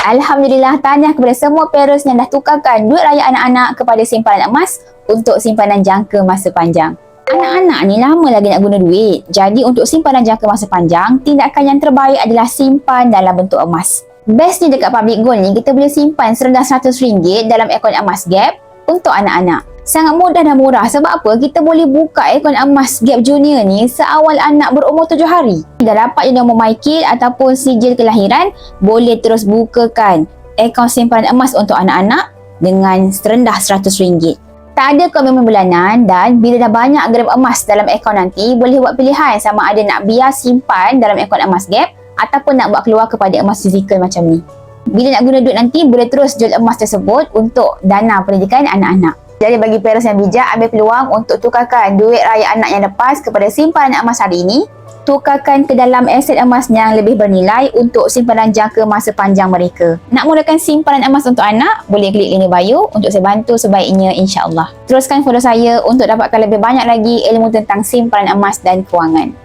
Alhamdulillah, tahniah kepada semua parents yang dah tukarkan duit raya anak-anak kepada simpanan emas untuk simpanan jangka masa panjang. Anak-anak ni lama lagi nak guna duit. Jadi untuk simpanan jangka masa panjang, tindakan yang terbaik adalah simpan dalam bentuk emas. Bestnya dekat Public Gold ni, kita boleh simpan serendah RM100 dalam akaun emas Gap untuk anak-anak. Sangat mudah dan murah. Sebab apa? Kita boleh buka akaun emas Gap Junior ni seawal anak berumur 7 hari. Dah dapat je nombor MyKid ataupun sijil kelahiran, boleh terus bukakan akaun simpanan emas untuk anak-anak dengan serendah RM100. Tak ada komitmen bulanan dan bila dah banyak gram emas dalam akaun nanti, boleh buat pilihan sama ada nak biar simpan dalam akaun emas Gap ataupun nak buat keluar kepada emas fizikal macam ni. Bila nak guna duit nanti, boleh terus jual emas tersebut untuk dana pendidikan anak-anak. Jadi bagi parents yang bijak, ambil peluang untuk tukarkan duit raya anak yang lepas kepada simpanan emas hari ini. Tukarkan ke dalam aset emas yang lebih bernilai untuk simpanan jangka masa panjang mereka. Nak mulakan simpanan emas untuk anak? Boleh klik link bio untuk saya bantu sebaiknya, insya-Allah. Teruskan follow saya untuk dapatkan lebih banyak lagi ilmu tentang simpanan emas dan kewangan.